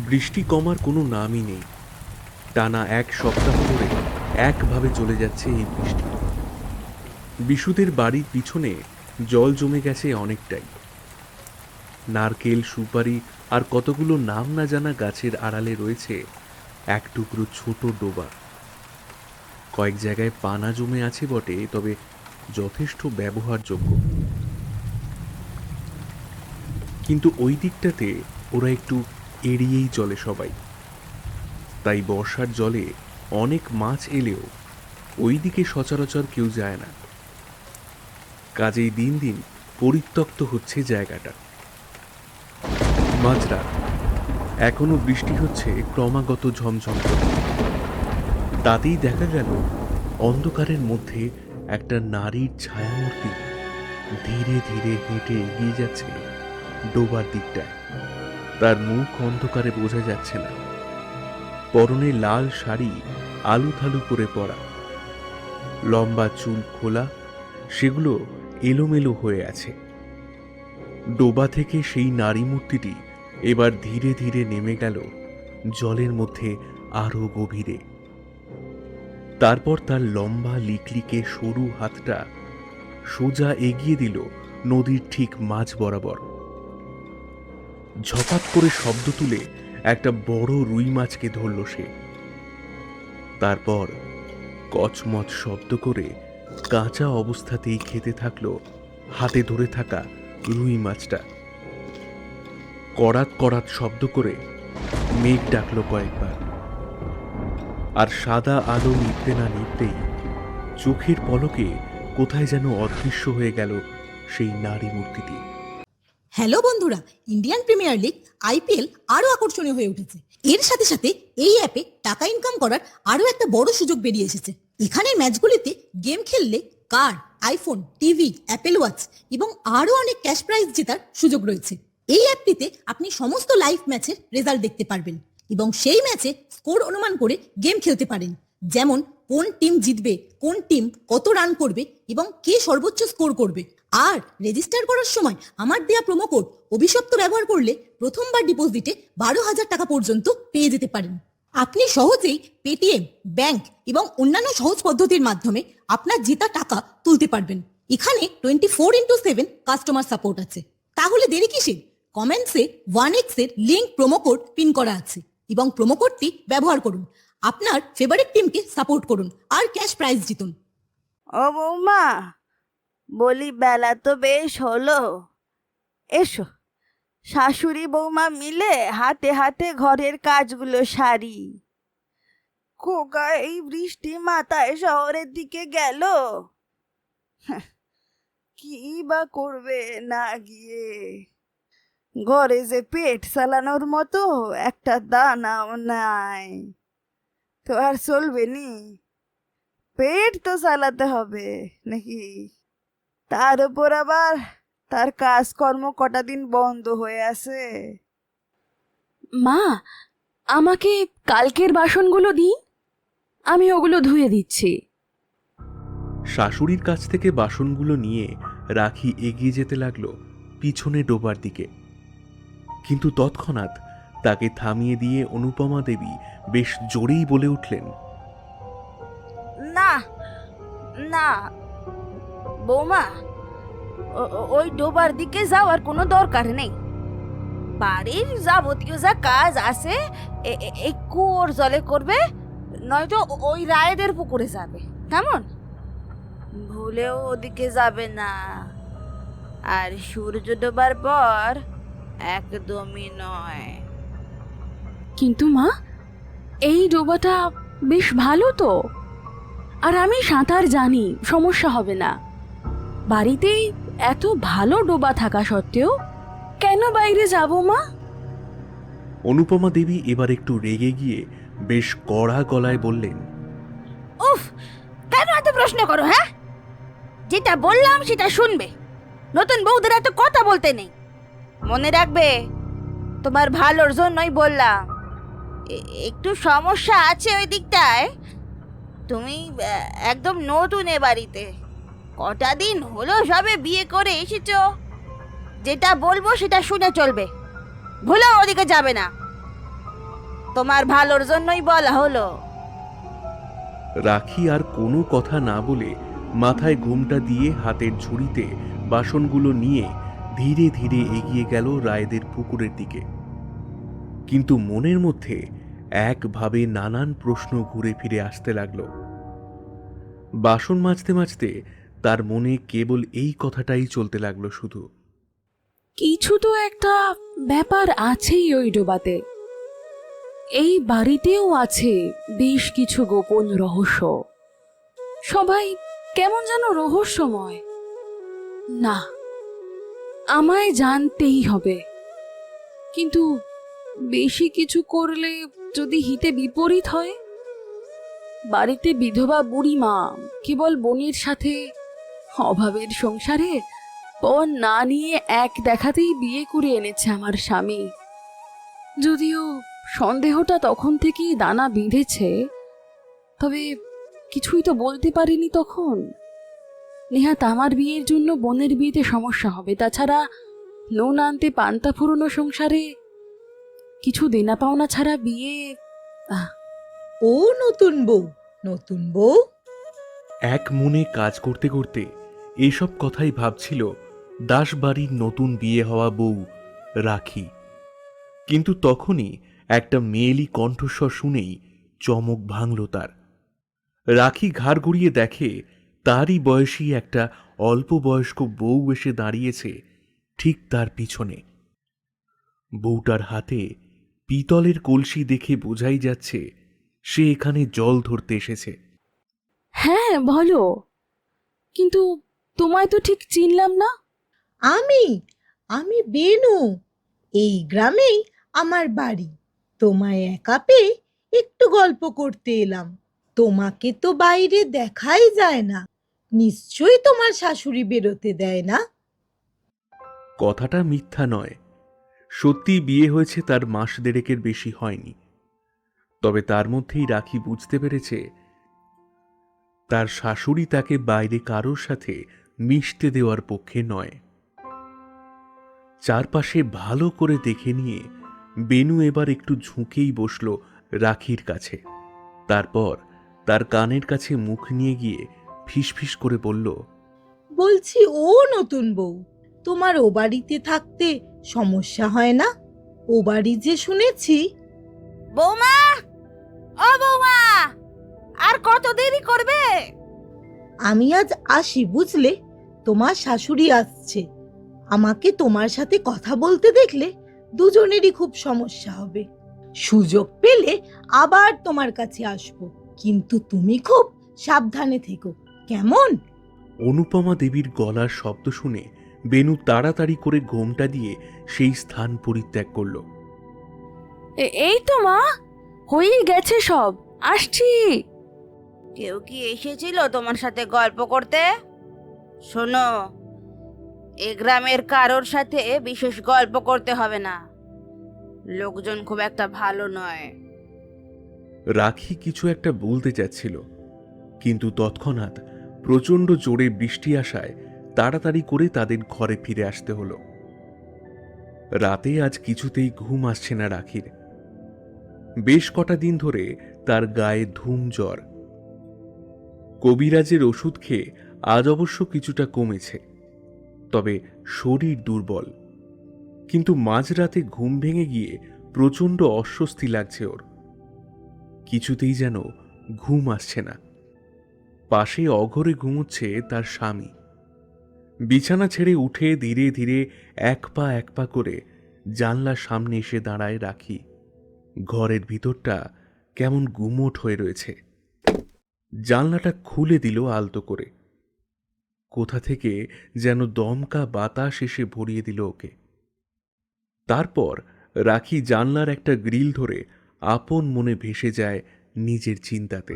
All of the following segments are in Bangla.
বৃষ্টি কমার কোনো নামই নেই। টানা এক সপ্তাহ ধরে একভাবে চলে যাচ্ছে এই বৃষ্টি। বিশুদের বাড়ির পিছনে জল জমে গেছে অনেকটাই। নারকেল, সুপারি আর কতগুলো নাম না জানা গাছের আড়ালে রয়েছে এক টুকরো ছোট ডোবা। কয়েক জায়গায় পানা জমে আছে বটে, তবে যথেষ্ট ব্যবহারযোগ্য। কিন্তু ওই দিকটাতে ওরা একটু এড়িয়েই চলে সবাই। তাই বর্ষার জলে অনেক মাছ এলেও ওই দিকে সচরাচর কেউ যায় না। কাজেই দিন দিন পরিত্যক্ত হচ্ছে জায়গাটা। মাঝরাত, এখনো বৃষ্টি হচ্ছে ক্রমাগত ঝমঝম করে। তাতেই দেখা গেল অন্ধকারের মধ্যে একটা নারীর ছায়ামূর্তি ধীরে ধীরে হেঁটে এগিয়ে যাচ্ছে ডোবার দিকটায়। তার মুখ অন্ধকারে বোঝা যাচ্ছে না। পরনে লাল শাড়ি আলুথালু করে পরা, লম্বা চুল খোলা, সেগুলো এলোমেলো হয়ে আছে। ডোবা থেকে সেই নারী মূর্তিটি এবার ধীরে ধীরে নেমে গেল জলের মধ্যে আরো গভীরে। তারপর তার লম্বা লিকলিকে সরু হাতটা সোজা এগিয়ে দিল নদীর ঠিক মাঝ বরাবর। ঝপাত করে শব্দ তুলে একটা বড় রুই মাছকে ধরল সে। তারপর কচমচ শব্দ করে কাঁচা অবস্থাতেই খেতে থাকলো হাতে ধরে থাকা রুই মাছটা। কড়াত কড়াত শব্দ করে মেঘ ডাকলো কয়েকবার। আর সাদা আলো নিভতে না নিভতেই চোখের পলকে কোথায় যেন অদৃশ্য হয়ে গেল সেই নারী মূর্তিটি। হ্যালো বন্ধুরা, ইন্ডিয়ান প্রিমিয়ার লিগ আইপিএল আরো আকর্ষণীয় হয়ে উঠেছে। এর সাথে সাথে এই অ্যাপে টাকা ইনকাম করার আরো একটা বড় সুযোগ বেরিয়ে এসেছে। এখানের ম্যাচগুলিতে গেম খেললে কার, আইফোন, টিভি, অ্যাপেল ওয়াচ এবং আরো অনেক ক্যাশ প্রাইজ জেতার সুযোগ রয়েছে। এই অ্যাপটিতে আপনি সমস্ত লাইভ ম্যাচের রেজাল্ট দেখতে পারবেন এবং সেই ম্যাচে স্কোর অনুমান করে গেম খেলতে পারেন। যেমন কোন টিম জিতবে, কোন টিম কত রান করবে এবং কে সর্বোচ্চ স্কোর করবে। আর রেজিস্টার করার সময় আমার দেয়া প্রোমো কোড অভিশপ্ত ব্যবহার করলে প্রথমবার ডিপোজিটে 12,000 টাকা পর্যন্ত পেয়ে যেতে পারেন। আপনি সহজেই পেটিএম, ব্যাংক এবং অন্যান্য সহজ পদ্ধতির মাধ্যমে আপনার জেতা টাকা তুলতে পারবেন। এখানে 24x7 কাস্টমার সাপোর্ট আছে। তাহলে দেরি কিসের? কমেন্টসে 1x এর লিংক প্রোমো কোড পিন করা আছে এবং প্রোমো কোডটি ব্যবহার করুন। আপনার ফেভারিট টিমকে সাপোর্ট করুন আর ক্যাশ প্রাইজ জিতুন। ও বৌমা, বলি বেলা তো বেশ হলো, এসো শাশুড়ি বৌমা মিলে হাতে হাতে ঘরের কাজগুলো সারি। খোকা এই বৃষ্টি মাথায় শহরের দিকে গেল, কি বা করবে না গিয়ে। ঘরে যে পেট চালানোর মতো একটা দানাও নাই, তো আর চলবে নি? পেট তো চালাতে হবে নাকি? তার উপর আবার তার কাজকর্ম কটা দিন বন্ধ হয়ে আছে। মা, আমাকে কালকের বাসনগুলো দিন, আমি ওগুলো ধুয়ে দিচ্ছি। শাশুড়ির কাছ থেকে বাসনগুলো নিয়ে রাখি এগিয়ে যেতে লাগলো পিছনে ডোবার দিকে। কিন্তু তৎক্ষণাৎ তাকে থামিয়ে দিয়ে অনুপমা দেবী বেশ জোরেই বলে উঠলেন, না না বৌমা, ওই ডোবার দিকে যাওয়ার কোনো দরকার নেই। বাড়ির যাবতীয় যা কাজ আছে এই কুয়োর জলে করবে, নয়তো ওই রায়েদের পুকুরে যাবে। কেমন? ভুলেও ওদিকে যাবে না। আর সূর্য ডোবার পর একদমই নয়। কিন্তু মা, এই ডোবাটা বেশ ভালো তো, আর আমি সাঁতার জানি, সমস্যা হবে না। বাড়িতেই এত ভালো ডোবা থাকা সত্ত্বেও কেন বাইরে যাব মা? অনুপমা দেবী এবার একটু রেগে গিয়ে বেশ কড়া গলায় বললেন, উফ, কেন এত প্রশ্ন করো? হ্যাঁ, যেটা বললাম সেটা শুনবে। নতুন বউদের এত কথা বলতে নেই। মনে রাখবে, তোমার ভালোর জন্যই বললাম। একটু সমস্যা আছে ওই দিকটায়। তুমি একদম নতুন এ বাড়িতে, কটা দিন হলো সবে বিয়ে করে এসেছো। যেটা বলবো সেটা শুনে চলবে, ভুলেও ওদিকে যাবে না। তোমার ভালোর জন্যই বলা হলো। রাখি আর কোনো কথা না বলে মাথায় ঘুমটা দিয়ে হাতের ঝুড়িতে বাসনগুলো নিয়ে ধীরে ধীরে এগিয়ে গেল রায়দের পুকুরের দিকে। কিন্তু মনের মধ্যে একভাবে নানান প্রশ্ন ঘুরে ফিরে আসতে লাগলো। বাসন মাজতে মাজতে তার মনে কেবল এই কথাটাই চলতে লাগলো শুধু, কিছু তো একটা ব্যাপার আছেই ওই ডোবাতে। এই বাড়িতেও আছে বেশ কিছু গোপন রহস্য। সবাই কেমন যেন রহস্যময়। না, আমায় জানতেই হবে। কিন্তু বেশি কিছু করলে যদি হিতে বিপরীত হয়? বাড়িতে বিধবা বুড়ি মা কেবল বোনের সাথে অভাবের সংসারে পণ না নিয়ে এক দেখাতেই বিয়ে করে এনেছে আমার স্বামী। যদিও সন্দেহটা তখন থেকেই দানা বিঁধেছে, তবে কিছুই তো বলতে পারিনি তখন। নেহাত আমার বিয়ের জন্য বোনের বিয়েতে সমস্যা হবে। তাছাড়া নুন আনতে পান্তা ফুরোনো সংসারে কিছু দেনা পাওনা ছাড়া বিয়ে। ও নতুন বউ, নতুন বউ। এক মনে কাজ করতে করতে এসব কথাই ভাবছিল দাসবাড়ির নতুন বিয়ে হওয়া বউ রাখি। কিন্তু তখনই একটা মেয়েলি কণ্ঠস্বর শুনেই চমক ভাঙল তার। রাখি ঘাড় ঘুরিয়ে দেখে তারই বয়সী একটা অল্প বয়স্ক বউ এসে দাঁড়িয়েছে ঠিক তার পিছনে। বউটার হাতে পিতলের কলসি দেখে বোঝাই যাচ্ছে সে এখানে জল ধরতে এসেছে। হ্যাঁ বলো, কিন্তু তোমায় তো ঠিক চিনলাম না। আমি আমি বেনু। এই গ্রামেই আমার বাড়ি। তোমায় একা পেয়ে একটু গল্প করতে এলাম। তোমাকে তো বাইরে দেখাই যায় না। নিশ্চয়ই তোমার শাশুড়ি বেরোতে দেয় না। কথাটা মিথ্যা নয়, সত্যি বিয়ে হয়েছে তার মাস দেড়েকের বেশি হয়নি। তবে তার মধ্যেই রাখি বুঝতে পেরেছে তার শাশুড়ি তাকে বাইরে কারোর সাথে মিশতে দেওয়ার পক্ষে নয়। চারপাশে ভালো করে দেখে নিয়ে বেনু এবার একটু ঝুঁকেই বসল রাখির কাছে। তারপর তার কানের কাছে মুখ নিয়ে গিয়ে ফিসফিস করে বলল, বলছি ও নতুন বউ, তোমার ও বাড়িতে থাকতে সমস্যা হয় না? ও বাড়ি যে শুনেছি। বৌমা, ও বৌমা, আর কত দেরি করবে? আমি আজ আসি, বুঝলে? তোমার শাশুড়ি আসছে। আমাকে তোমার সাথে কথা বলতে দেখলে দুজনেরই খুব সমস্যা হবে। সুযোগ পেলে আবার তোমার কাছে আসবো, কিন্তু তুমি খুব সাবধানে থেকো, কেমন? অনুপমা দেবীর গলার শব্দ শুনে বেনু তাড়াতাড়ি করে ঘোমটা দিয়ে সেই স্থান পরিত্যাগ করল। এই তো মা, হয়েই গেছে সব, আসছি। কেউ কি এসেছিল তোমার সাথে গল্প করতে? শোনো, এ গ্রামের কারোর সাথে বিশেষ গল্প করতে হবে না। লোকজন খুব একটা ভালো নয়। রাখি কিছু একটা বলতে যাচ্ছিল, কিন্তু তৎক্ষণাৎ প্রচণ্ড জোরে বৃষ্টি আসায় তাড়াতাড়ি করে তাদের ঘরে ফিরে আসতে হলো। রাতে আজ কিছুতেই ঘুম আসছে না রাখির। বেশ কটা দিন ধরে তার গায়ে ধুম জ্বর। কবিরাজের ওষুধ খেয়ে আজ অবশ্য কিছুটা কমেছে, তবে শরীর দুর্বল। কিন্তু মাঝরাতে ঘুম ভেঙে গিয়ে প্রচণ্ড অস্বস্তি লাগছে ওর। কিছুতেই যেন ঘুম আসছে না। পাশে অঘরে ঘুমোচ্ছে তার স্বামী। বিছানা ছেড়ে উঠে ধীরে ধীরে এক পা করে জানলার সামনে এসে দাঁড়ায় রাখি। ঘরের ভিতরটা কেমন গুমোট হয়ে রয়েছে। জানলাটা খুলে দিল আলতো করে। কোথা থেকে যেন দমকা বাতাস এসে ভরিয়ে দিল ওকে। তারপর রাখি জানলার একটা গ্রিল ধরে আপন মনে ভেসে যায় নিজের চিন্তাতে।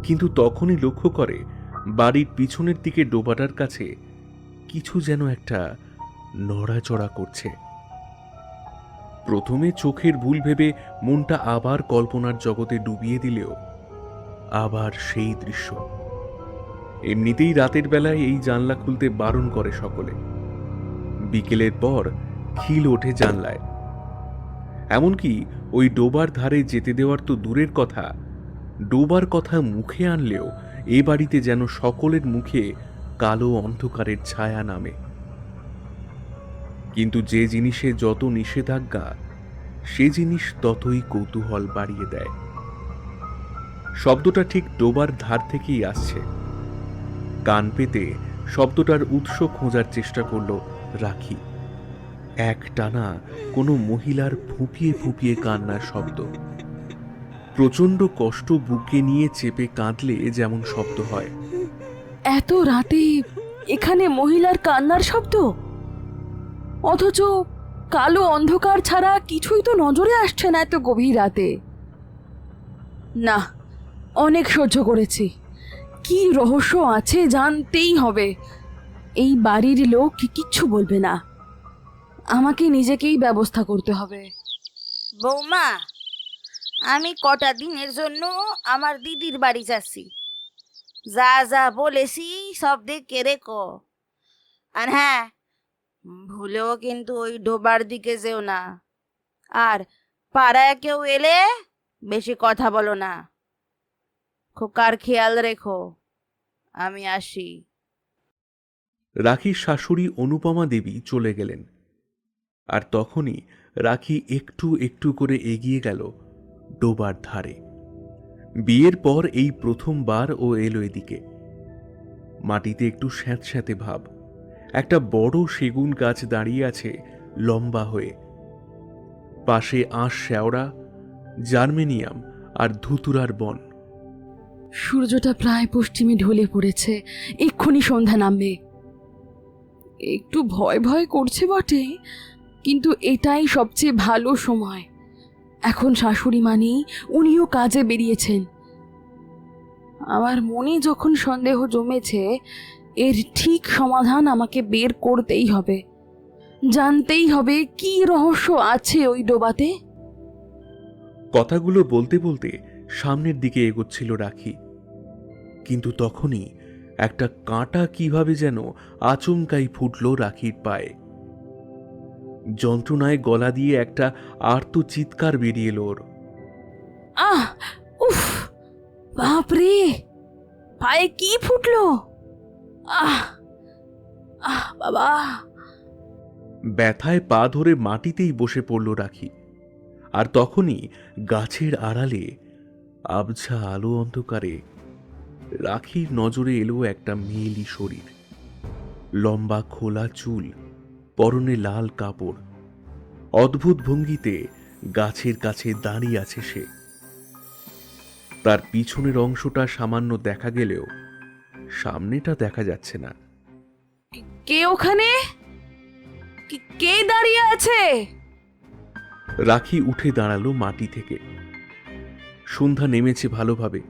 কিন্তু তখনই লক্ষ্য করে বাড়ির পিছনের দিকে ডোবাটার কাছে কিছু যেন একটা নড়াচড়া করছে। প্রথমে চোখের ভুল ভেবে মনটা আবার কল্পনার জগতে ডুবিয়ে দিলেও আবার সেই দৃশ্য। এমনিতেই রাতের বেলায় এই জানলা খুলতে বারণ করে সকলে। বিকেলের পর খিল ওঠে জানলায়। এমনকি ওই ডোবার ধারে যেতে দেওয়ার তো দূরের কথা, ডোবার কথা মুখে আনলেও এ বাড়িতে যেন সকলের মুখে কালো অন্ধকারের ছায়া নামে। কিন্তু যে জিনিসে যত নিষেধাজ্ঞা, সে জিনিস ততই কৌতূহল বাড়িয়ে দেয়। শব্দটা ঠিক ডোবার ধার থেকেই আসছে। কান পেতে শব্দটার উৎস খোঁজার চেষ্টা করল রাখি। এক টানা কোনো মহিলার ফুঁপিয়ে ফুঁপিয়ে কান্নার শব্দ, প্রচণ্ড কষ্ট বুকে নিয়ে চেপে কাঁদলে যেমন শব্দ হয়। এত রাতে এখানে মহিলার কান্নার শব্দ, অথচ কালো অন্ধকার ছাড়া কিছুই তো নজরে আসছে না এত গভীর রাতে। না, অনেক সহ্য করেছি। কি রহস্য আছে জানতেই হবে। এই বাড়ির লোক কিচ্ছু বলবে না, আমাকে নিজেকেই ব্যবস্থা করতে হবে। বৌমা, আমি কটা দিনের জন্য আমার দিদির বাড়ি যাচ্ছি। যা যা বলেছি সব দেখে রেখো। আর হ্যাঁ, ভুলেও কিন্তু ওই ডোবার দিকে যেও না। আর পাড়ায় কেউ এলে বেশি কথা বলো না। খোকার খেয়াল রেখো। আমি আসি। রাখির শাশুড়ি অনুপমা দেবী চলে গেলেন। আর তখনই রাখি একটু একটু করে এগিয়ে গেল ডোবার ধারে। বিয়ের পর এই প্রথমবার ও এলো এদিকে। মাটিতে একটু স্যাঁতস্যাঁতে ভাব। একটা বড় সেগুন গাছ দাঁড়িয়ে আছে লম্বা হয়ে। পাশে আঁশ শ্যাওড়া, জার্মেনিয়াম আর ধুতুরার বন। সূর্যটা প্রায় পশ্চিমে ঢলে পড়েছে, এক্ষুনি সন্ধ্যা নামবে। একটু ভয় ভয় করছে বটে, কিন্তু এটাই সবচেয়ে ভালো সময়। এখন শাশুড়ি মানেই উনিও কাজে বেরিয়েছেন। আমার মনে যখন সন্দেহ জমেছে, এর ঠিক সমাধান আমাকে বের করতেই হবে। জানতেই হবে কি রহস্য আছে ওই ডোবাতে। কথাগুলো বলতে বলতে সামনের দিকে এগোচ্ছিল রাখি। কিন্তু তখনই একটা কাঁটা কিভাবে যেন আচমকাই ফুটল রাখির পায়ে। যন্ত্রণায় গলা দিয়ে একটা আর্ত চিৎকার বেরিয়ে এলো ওর। আহ, উফ, বাপরে, পায়ে কি ফুটলো! আহ আহ বাবা! ব্যথায় পা ধরে মাটিতেই বসে পড়ল রাখি। আর তখনই গাছের আড়ালে আবঝা আলো অন্ধকারে রাখির নজরে এলো একটা মেয়েলি শরীর। লম্বা খোলা চুল, পরনে লাল কাপড়, অদ্ভুত ভঙ্গিতে গাছের কাছে দাঁড়িয়ে আছে সে। তার পিছনের অংশটা সামান্য দেখা গেলেও সামনেটা দেখা যাচ্ছে না। কে ওখানে? কে দাঁড়িয়ে আছে? রাখি উঠে দাঁড়ালো মাটি থেকে। সন্ধ্যা নেমেছে ভালোভাবে।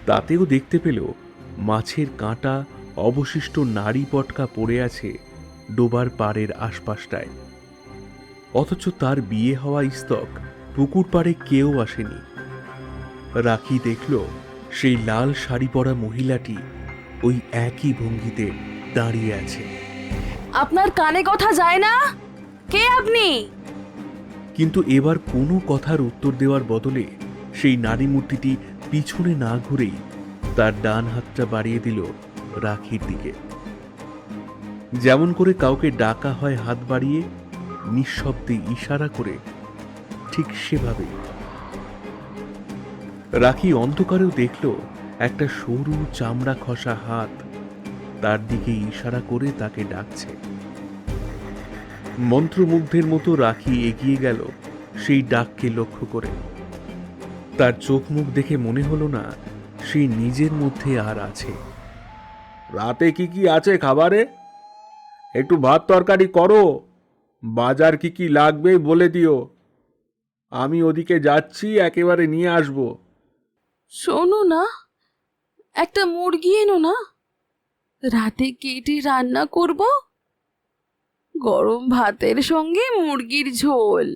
তাতেও দেখতে পেল মাছের কাঁটা অবশিষ্ট নাড়ি পটকা পড়ে আছে ডোবার পাড়ের আশপাশটায়। অথচ তার বিয়ে হওয়া স্তক পুকুর পাড়ে কেউ আসেনি। রাখি দেখল সেই লাল শাড়ি পরা মহিলাটি ওই একই ভঙ্গিতে দাঁড়িয়ে আছে। আপনার কানে কথা যায় না? কে আপনি? কিন্তু এবার কোনো কথার উত্তর দেওয়ার বদলে সেই নারী মূর্তিটি পিছনে না ঘুরেই তার ডান হাতটা বাড়িয়ে দিল রাখির দিকে। যেমন করে কাউকে ডাকা হয় হাত বাড়িয়ে, নিঃশব্দে ইশারা করে, ঠিক সেভাবে রাখি অন্ধকারেও দেখল একটা সরু চামড়া খসা হাত তার দিকে ইশারা করে তাকে ডাকছে। মন্ত্রমুগ্ধের মতো রাখি এগিয়ে গেল সেই ডাককে লক্ষ্য করে। তার চোখ মুখ দেখে মনে হলো না সেই নিজের মধ্যে আর আছে। রাতে কি কি আছে খাবারে? একটু ভাত তরকারি করো। বাজার কি কি লাগবে বলে দিও, আমি ওদিকে যাচ্ছি, একেবারে নিয়ে আসবো। শোনো না, একটা মুরগি এনো না, রাতে কেটে রান্না করব। গরম ভাতের সঙ্গে মুরগির ঝোল।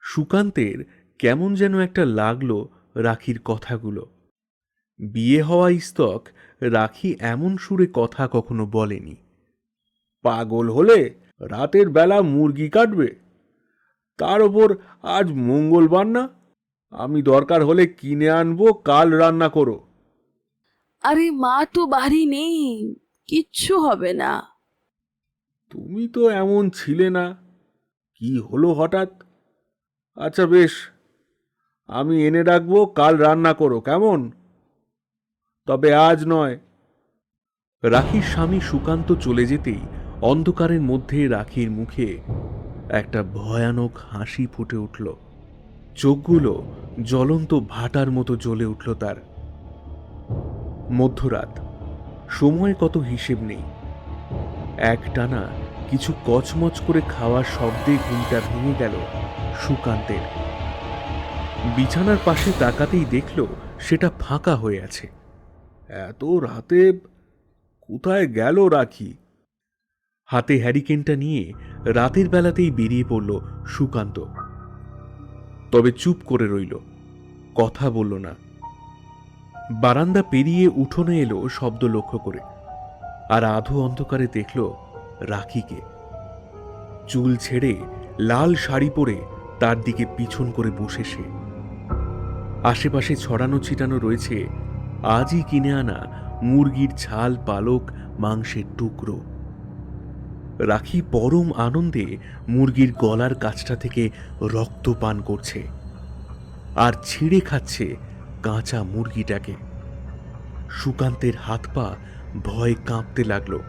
সুকান্তের কেমন যেন একটা লাগলো রাখির কথাগুলো। বিয়ে হওয়া স্তক রাখি এমন সুরে কথা কখনো বলেনি। পাগল হলে রাতের বেলা মুরগি কাটবে, তার ওপর আজ মঙ্গলবার না? আমি দরকার হলে কিনে আনবো, কাল রান্না করো। আরে মা তো বাড়ি নেই, কিচ্ছু হবে না। তুমি তো এমন ছিলে না, কি হলো হঠাৎ? আচ্ছা বেশ, আমি এনে রাখবো, কাল রান্না করো, কেমন? তবে আজ নয়। রাখির স্বামী সুকান্ত চলে যেতেই অন্ধকারের মধ্যে রাখির মুখে একটা ভয়ানক হাসি ফুটে উঠল। চোখগুলো জ্বলন্ত ভাটার মতো জ্বলে উঠল তার। মধ্যরাত, সময় কত হিসেব নেই। একটানা কিছু কচমচ করে খাওয়ার শব্দে ঘুমটা ভেঙে গেল সুকান্তের। বিছানার পাশে তাকাতেই দেখল সেটা ফাঁকা হয়ে আছে। এত রাতে কোথায় গেল রাখি? হাতে হ্যারিকেনটা নিয়ে রাতের বেলাতেই বেরিয়ে পড়ল সুকান্ত। তবে চুপ করে রইল, কথা বলল না। বারান্দা পেরিয়ে উঠোনে এলো শব্দ লক্ষ্য করে, আর আধো অন্ধকারে দেখল রাখিকে। চুল ছেড়ে লাল শাড়ি পরে তার দিকে পিছন করে বসে সে। আশেপাশে ছড়ানো ছিটানো রয়েছে আজই কিনে আনা মুরগির ছাল, পালক, মাংসের টুকরো। রাখি পরম আনন্দে মুরগির গলার কাছটা থেকে রক্ত পান করছে আর ছিঁড়ে খাচ্ছে কাঁচা মুরগিটাকে। সুকান্তের হাত পা ভয়ে কাঁপতে লাগলো।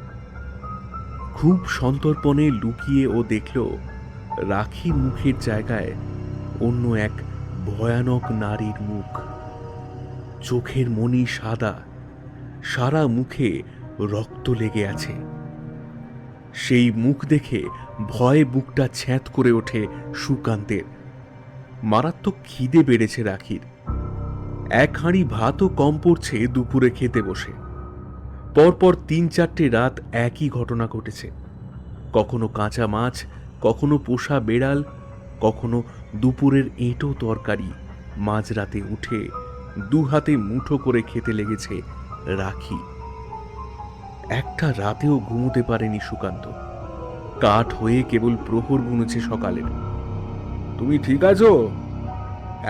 খুব সন্তর্পণে লুকিয়ে ও দেখল রাখির মুখের জায়গায় অন্য এক ভয়ানক নারীর মুখ। চোখের মণি সাদা, সারা মুখে রক্ত লেগে আছে। সেই মুখ দেখে ভয়ে বুকটা ছ্যাঁত করে ওঠে সুকান্তের। মারাত্মক খিদে বেড়েছে রাখির। এক হাঁড়ি ভাতও কম পড়ছে দুপুরে খেতে বসে। পরপর ৩-৪টে রাত একই ঘটনা ঘটেছে। কখনো কাঁচা মাছ, কখনো পোষা বেড়াল, কখনো দুপুরের এঁটো তরকারি মাঝরাতে উঠে দু হাতে মুঠো করে খেতে লেগেছে রাখি। একটা রাতেও ঘুমোতে পারেনি সুকান্ত। কাঠ হয়ে কেবল প্রহর গুনেছে সকালের। তুমি ঠিক আছো?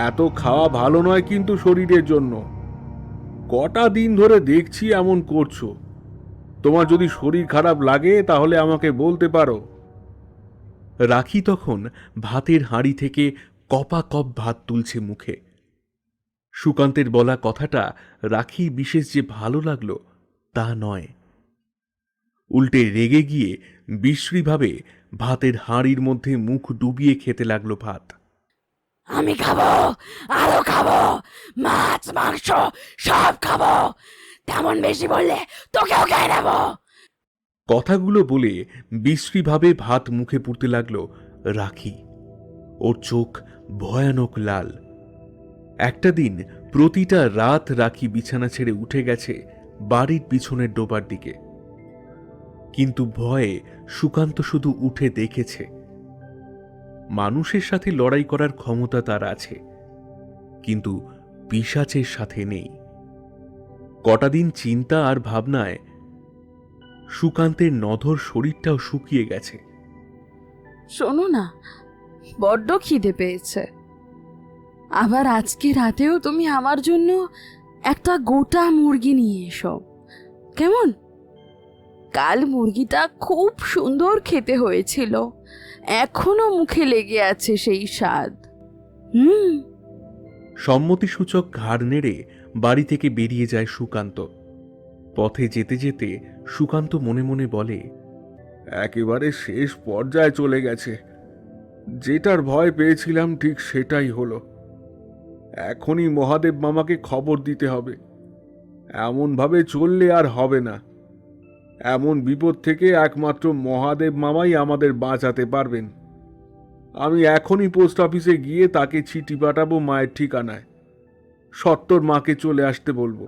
এত খাওয়া ভালো নয় কিন্তু শরীরের জন্য। কটা দিন ধরে দেখছি এমন করছো। তোমার যদি শরীর খারাপ লাগে তাহলে আমাকে বলতে পারো। রাখি তখন ভাতের হাঁড়ি থেকে কপা কপ ভাত তুলছে মুখে। সুকান্তের বলা কথাটা রাখি বিশেষ যে ভালো লাগলো তা নয়। উল্টে রেগে গিয়ে বিশ্রীভাবে ভাতের হাঁড়ির মধ্যে মুখ ডুবিয়ে খেতে লাগলো ভাত। আমি খাবো, আরো খাবো, মাছ মাংস সব খাবো, তেমন বেশি বললে তোকেও খেয়ে নেবো। কথাগুলো বলে বিশ্রীভাবে ভাত মুখে পুড়তে লাগলো রাখি। ওর চোখ ভয়ানক লাল। একটা দিন প্রতিটা রাত রাখি বিছানা ছেড়ে উঠে গেছে বাড়ির পিছনের ডোবার দিকে। কিন্তু ভয়ে সুকান্ত শুধু উঠে দেখেছে। মানুষের সাথে লড়াই করার ক্ষমতা তার আছে, কিন্তু পিশাচের সাথে নেই। কটা দিন চিন্তা আর ভাবনায় সুকান্তের নধর শরীরটাও শুকিয়ে গেছে। শোনো না, বড্ড খিদে পেয়েছে। আবার আজকে রাতেও তুমি আমার জন্য একটা গোটা মুরগি নিয়ে এসো, কেমন? কাল মুরগিটা খুব সুন্দর খেতে হয়েছিল, এখনো মুখে লেগে আছে সেই স্বাদ। সম্মতিসূচক ঘাড় নেড়ে বাড়ি থেকে বেরিয়ে যায় সুকান্ত। পথে যেতে যেতে সুকান্ত মনে মনে বলে, একেবারে শেষ পর্যায়ে চলে গেছে। যেটার ভয় পেয়েছিলাম ঠিক সেটাই হলো। এখনই মহাদেব মামাকে খবর দিতে হবে। এমনভাবে চললে আর হবে না। এমন বিপদ থেকে একমাত্র মহাদেব মামাই আমাদের বাঁচাতে পারবেন। আমি এখনই পোস্ট অফিসে গিয়ে তাকে চিঠি পাঠাবো মায়ের ঠিকানায়। সত্তর মাকে চলে আসতে বলবো।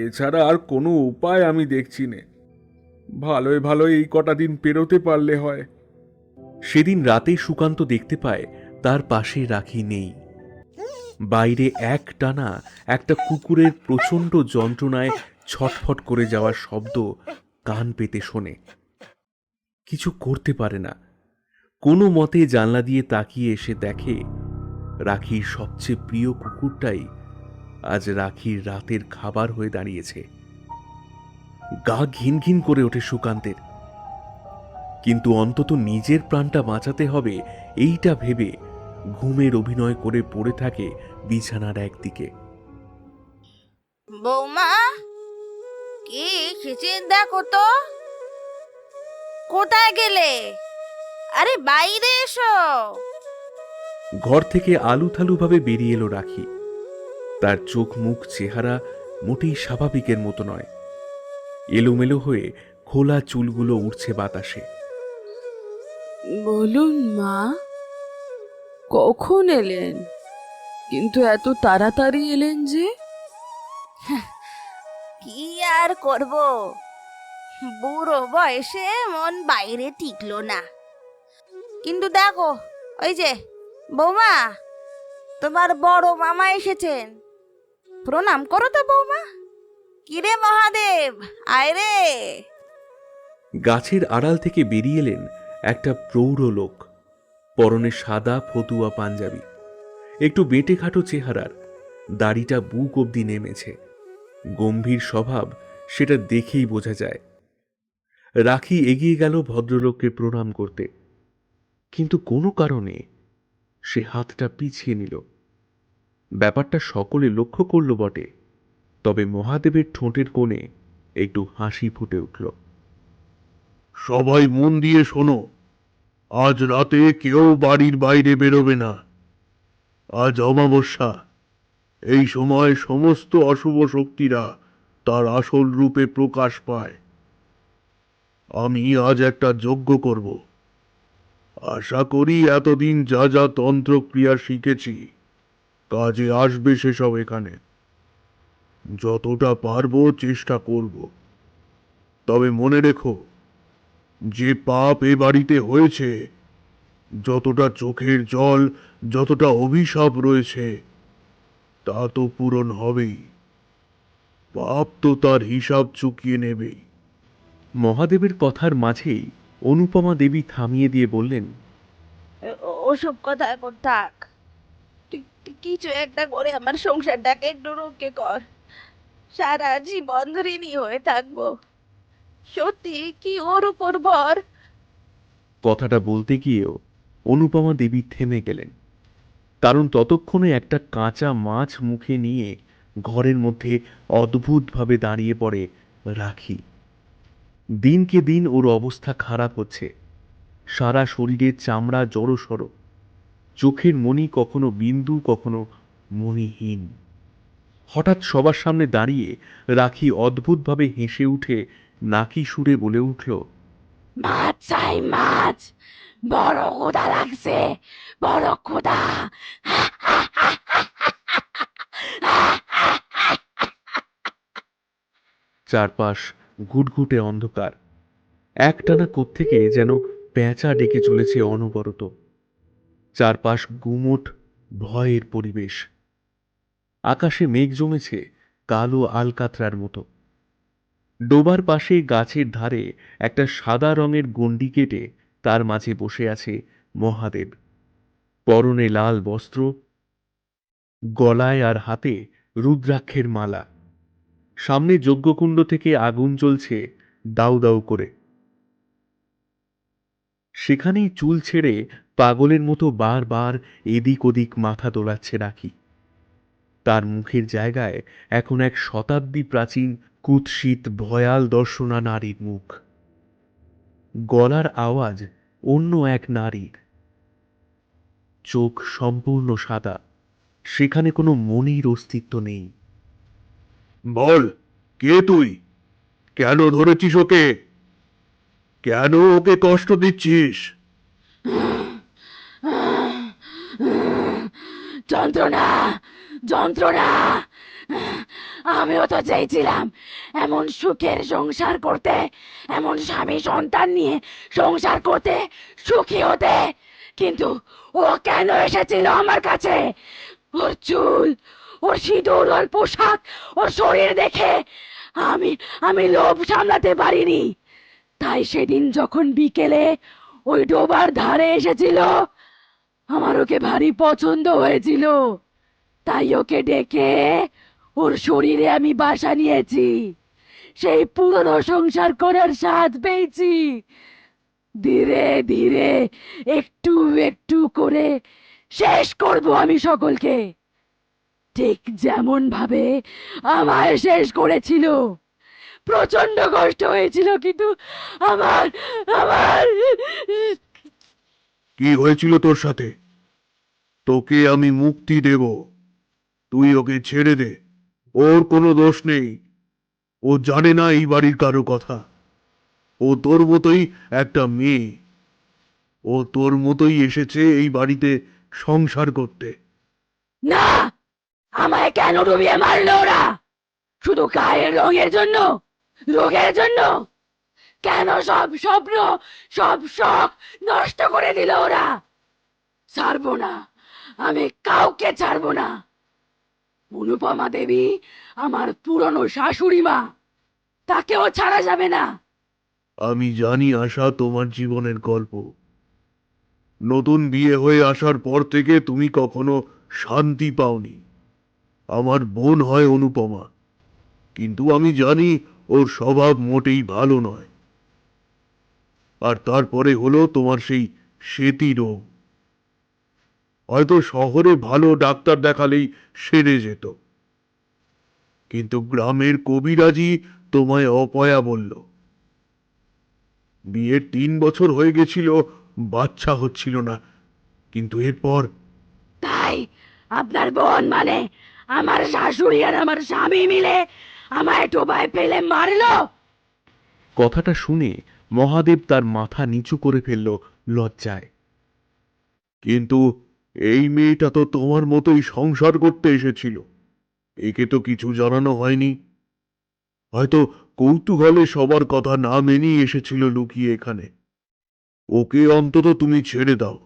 এছাড়া আর কোনো উপায় আমি দেখছি নে। ভালোই ভালোই এই কটা দিন পেরোতে পারলে হয়। সেদিন রাতে সুকান্ত দেখতে পায় তার পাশে রাখি নেই। বাইরে একটানা একটা কুকুরের প্রচণ্ড যন্ত্রণায় ছটফট করে যাওয়ার শব্দ কান পেতে শোনে। কিছু করতে পারে না। কোনো মতে জানলা দিয়ে তাকিয়ে এসে দেখে রাখির সবচেয়ে প্রিয় কুকুরটাই আজ রাখির রাতের খাবার হয়ে দাঁড়িয়েছে। গা ঘিন ঘিন করে ওঠে সুকান্তের, কিন্তু অন্তত নিজের প্রাণটা বাঁচাতে হবে এইটা ভেবে ঘুমের অভিনয় করে পড়ে থাকে বিছানার একদিকে। বৌমা, কি এসেছেন দেখো তো। কোথায় গেলে? আরে বাইরে এসো। ঘর থেকে আলুথালু ভাবে বেরিয়ে এলো রাখি। তার চোখ মুখ চেহারা মোটেই স্বাভাবিকের মতো নয়। এলোমেলো হয়ে খোলা চুলগুলো উড়ছে বাতাসে। বলুন মা, কখন এলেন? কিন্তু এত তাড়াতাড়ি এলেন যে? কি আর করব, বুড়ো বয়সে মন বাইরে টিকলো না। কিন্তু দেখো, ওই যে বৌমা, তোমার বড় মামা এসেছেন। প্রণাম করো তো বৌমা। কিরে মহাদেব, আয় রে। গাছের আড়াল থেকে বেরিয়ে এলেন একটা প্রৌঢ় লোক। পরনে সাদা ফতুয়া পাঞ্জাবি, একটু বেটে খাটো চেহারার, দাড়িটা বুক অবধি নেমেছে। গম্ভীর স্বভাব, সেটা দেখেই বোঝা যায়। রাখি এগিয়ে গেল ভদ্রলোককে প্রণাম করতে, কিন্তু কোনো কারণে সে হাতটা পিছিয়ে নিল। ব্যাপারটা সকলে লক্ষ্য করল বটে, তবে মহাদেবের ঠোঁটের কোণে একটু হাসি ফুটে উঠল। সবাই মন দিয়ে শোনো, আজ রাতে কেউ বাড়ির বাইরে বেরোবে না। আজ অমাবস্যা, এই সময় সমস্ত অশুভ শক্তিরা তার আসল রূপে প্রকাশ পায়। আমি আজ একটা যজ্ঞ করব। আশা করি এতদিন যা যা তন্ত্রক্রিয়া শিখেছি কাজে আসবে সেসব এখানে। যতটা পারবো চেষ্টা করব। তবে মনে রেখো, যে পাপ এ বাড়িতে হয়েছে, যতটা চোখের জল, যতটা অভিশাপ রয়েছে, তা তো পূরণ হবেই। পাপ তো তার হিসাব চুকিয়ে নেবেই। মহাদেবের কথার মাঝেই অনুপমা দেবী থামিয়ে দিয়ে বললেন, ওসব কথা এখন থাক। তুই কিছু একটা করে আমার সংসারটাকে একটু রক্ষে কর। সারা জীবন ঋণী হয়ে থাকবো। সত্যি কি ওর উপর ভর। কথাটা বলতে গিয়েও অনুপমা দেবী থেমে গেলেন, কারণ ততক্ষণে একটা কাঁচা মাছ মুখে নিয়ে ঘরের মধ্যে অদ্ভুতভাবে দাঁড়িয়ে পড়ে রাখি। দিনকে দিন ওর অবস্থা খারাপ হচ্ছে। সারা শরীরের চামড়া জড়সড়, চোখের মণি কখনো বিন্দু, কখনো মণিহীন। হঠাৎ সবার সামনে দাঁড়িয়ে রাখি অদ্ভুতভাবে হেসে উঠে নাকি সুরে বলে উঠল, মাছ চাই, মাছ। বড় ক্ষুধা লাগছে, বড় ক্ষুধা। চারপাশ ঘুটঘুটে অন্ধকার। একটানা কোত্থেকে যেন পেঁচা ডেকে চলেছে অনবরত। চারপাশ গুমোট ভয়ের পরিবেশ। আকাশে মেঘ জমেছে কালো আলকাতরার মতো। ডোবার পাশে গাছের ধারে একটা সাদা রঙের গণ্ডি কেটে তার মাঝে বসে আছে মহাদেব। পরনে লাল বস্ত্র, গলায় আর হাতে রুদ্রাক্ষের মালা। সামনে যজ্ঞকুণ্ড থেকে আগুন জ্বলছে দাউ দাউ করে। সেখানেই চুল ছেড়ে পাগলের মতো বারবার এদিক ওদিক মাথা দোলাচ্ছে রাখি। তার মুখের জায়গায় এখন এক শতাব্দী প্রাচীন কুৎসিত ভয়াল দর্শনা নারীর মুখ। গলার আওয়াজ অন্য এক নারীর। চোখ সম্পূর্ণ সাদা, সেখানে কোনো মনির অস্তিত্ব নেই। বল, কে তুই? কেন ধরেছিস ওকে? কেন ওকে কষ্ট দিচ্ছিস? যন্ত্রণা, যন্ত্রণা। আমিও তো চাইছিলাম এমন সুখের সংসার করতে, এমন স্বামী সন্তান নিয়ে সংসার করতে, সুখী হতে। কিন্তু ও কেন এসেছিল আমার কাছে? ওর চুল, ওর সিঁদুর, ওর পোশাক, ওর শরীর দেখে আমি আমি লোভ সামলাতে পারিনি। তাই সেদিন যখন বিকেলে ওই ডোবার ধারে এসেছিল, আমার ওকে ভারী পছন্দ হয়েছিল। তাই ওকে ডেকে ওর শরীরে আমি বাসা নিয়েছি। সেই পুরনো সংসার করার স্বাদ পেয়েছি। ধীরে ধীরে একটু একটু করে শেষ করব আমি সকলকে, ঠিক যেমন ভাবে আমায় শেষ করেছিল। প্রচন্ড কষ্ট হয়েছিল, কিন্তু আমার আমার কি হয়েছিল তোর সাথে? তোকে আমি মুক্তি দেব, তুই ওকে ছেড়ে দে। ওর কোনো দোষ নেই, ও জানে না এই বাড়ির কারো কথা। ও তোর মতোই একটা মেয়ে, ও তোর মতোই এসেছে এই বাড়িতে সংসার করতে। না, আমায় কেন ডুবিয়ে মারলো ওরা? শুধু গায়ের রঙের জন্য, রোগের জন্য? কেন সব স্বপ্ন, সব শখ নষ্ট করে দিল ওরা? ছাড়বো না, আমি কাউকে ছাড়বো না। অনুপমা দেবী আমার পুরনো শাশুড়ি মা, তাকেও ছাড়া যাবে না। আমি জানি আশা তোমার জীবনের গল্প। নতুন বিয়ে হয়ে আসার পর থেকে তুমি কখনো শান্তি পাওনি। আমার বোন হয় অনুপমা, কিন্তু আমি জানি ওর স্বভাব মোটেই ভালো নয়। আর তারপরে হলো তোমার সেই সেতি রোগ। হয়তো শহরে ভালো ডাক্তার দেখালেই সেরে যেত, কিন্তু গ্রামের কবিরাজি তোমায় অপয়া বলল। বিয়ের 3 বছর হয়ে গেছিল, বাচ্চা হচ্ছিল না, কিন্তু এরপর তাই আপনার বোন মানে আমার শাশুড়ি আর আমার স্বামী মিলে আমায় ডোবায় ফেলে মারলো? কথাটা শুনে মহাদেব তার মাথা নিচু করে ফেলল লজ্জায়। কিন্তু এই মেয়েটা তো তোমার মতোই সংসার করতে এসেছিল, একে তো কিছু জানানো হয়নি। হয়তো কৌতূহলে সবার কথা না মেনেই এসেছিল লুকিয়ে এখানে। ওকে অন্তত তুমি ছেড়ে দাও।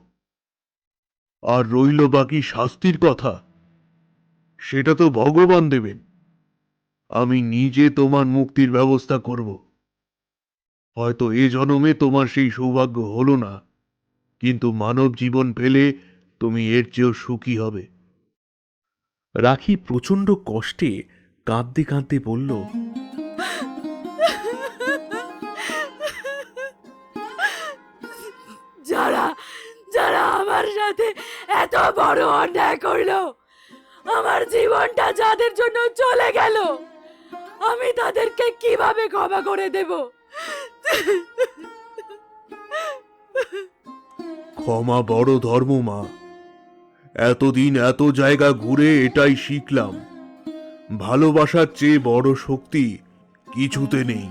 আর রইল বাকি শাস্তির কথা, সেটা তো ভগবান দেবেন। আমি নিজে তোমার মুক্তির ব্যবস্থা করব। হয়তো এ জনমে তোমার সেই সৌভাগ্য হলো না, কিন্তু মানব জীবন পেলে তুমি এর চেয়েও সুখী হবে। রাখি প্রচণ্ড কষ্টে কাঁদতে কাঁদতে বলল, যারা যারা আমার সাথে এত বড় অন্যায় করলো, আমার জীবনটা যাদের জন্য চলে গেল, আমি তাদেরকে কিভাবে ক্ষমা করে দেব? ক্ষমা বড় ধর্ম মা। এতদিন এত জায়গা ঘুরে এটাই শিখলাম, ভালোবাসার চেয়ে বড় শক্তি কিছুতে নেই।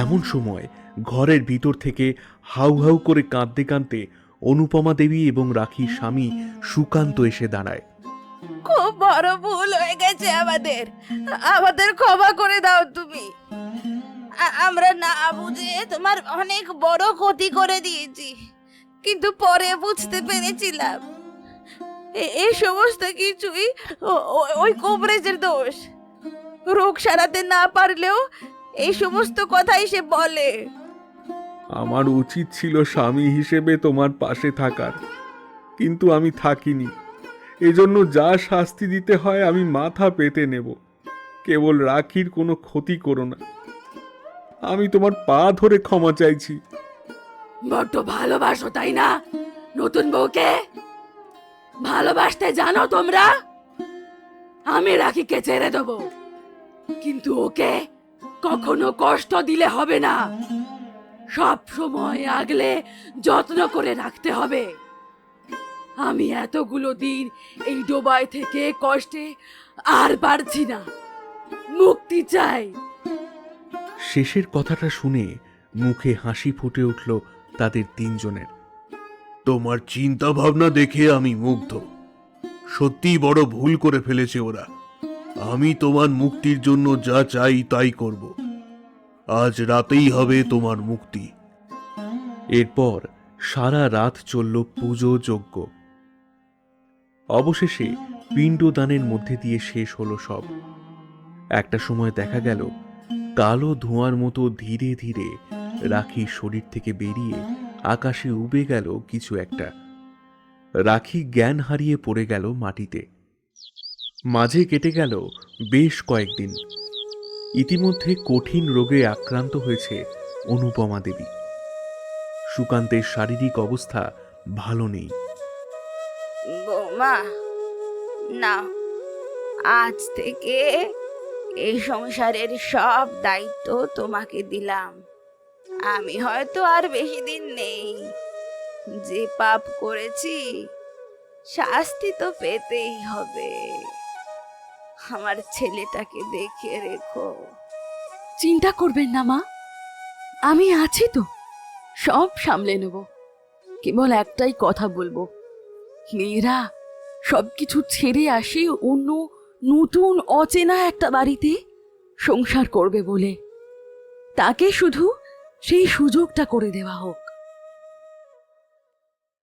এমন সময় ঘরের ভিতর থেকে হাউ হাউ করে কাঁদতে কাঁদতে অনুপমা দেবী এবং রাখির স্বামী সুকান্ত এসে দাঁড়ায়। খুব বড় ভুল হয়ে গেছে আমাদের, আমাদের ক্ষমা করে দাও তুমি। আমরা না বুঝে তোমার অনেক বড় ক্ষতি করে দিয়েছি, কিন্তু পরে বুঝতে পেরেছিলাম এই সমস্ত কিছুই ওই কোবরেজের দোষ। রোগ সারাতে না পারলেও এই সমস্ত কথাই সে বলে। আমার উচিত ছিল স্বামী হিসেবে তোমার পাশে থাকার, কিন্তু আমি থাকিনি। এজন্য যা শাস্তি দিতে হয় আমি মাথা পেতে নেব। কেবল রাখির কোনো ক্ষতি করো না। আমি তোমার পা ধরে ক্ষমা চাইছি। বড্ড ভালোবাসো তাই না নতুন বউকে? ভালোবাসতে জানো তোমরা? আমি রাখিকে ছেড়ে দেবো, কিন্তু ওকে কখনো কষ্ট দিলে হবে না। সব সময় আগলে যত্ন করে রাখতে হবে। আমি এতগুলো দিন এই ডোবায় থেকে কষ্টে আর পারছি না, মুক্তি চাই। শেষের কথাটা শুনে মুখে হাসি ফুটে উঠল তাদের তিনজনের। তোমার চিন্তা ভাবনা দেখে আমি মুগ্ধ। সত্যিই বড় ভুল করে ফেলেছে ওরা। আমি তোমার মুক্তির জন্য যা চাই তাই করব। আজ রাতেই হবে তোমার মুক্তি। এরপর সারা রাত চলল পুজো যজ্ঞ। অবশেষে পিণ্ডদানের মধ্যে দিয়ে শেষ হলো সব। একটা সময় দেখা গেল কালো ধোঁয়ার মতো ধীরে ধীরে রাখির শরীর থেকে বেরিয়ে আকাশে উবে গেল কিছু একটা। রাখি জ্ঞান হারিয়ে পড়ে গেল মাটিতে। মাঝে কেটে গেল বেশ কয়েকদিন। ইতিমধ্যে কঠিন রোগে আক্রান্ত হয়েছে অনুপমা দেবী। সুকান্তের শারীরিক অবস্থা ভালো নেই। বৌমা, না, আজ থেকে এই সংসারের সব দায়িত্ব তোমাকে দিলাম। আমি হয়তো আর বেশি দিন নেই, যে পাপ করেছি শাস্তি তো পেতেই হবে। আমার ছেলেটাকে দেখে রেখো। চিন্তা করবেন না মা, আমি আছি তো, সব সামলে নেব। কেবল একটাই কথা বলবো, মেয়েরা সবকিছু ছেড়ে আসে অন্য নতুন অচেনা একটা বাড়িতে সংসার করবে বলে। তাকে শুধু সেই সুযোগটা করে দেওয়া হোক।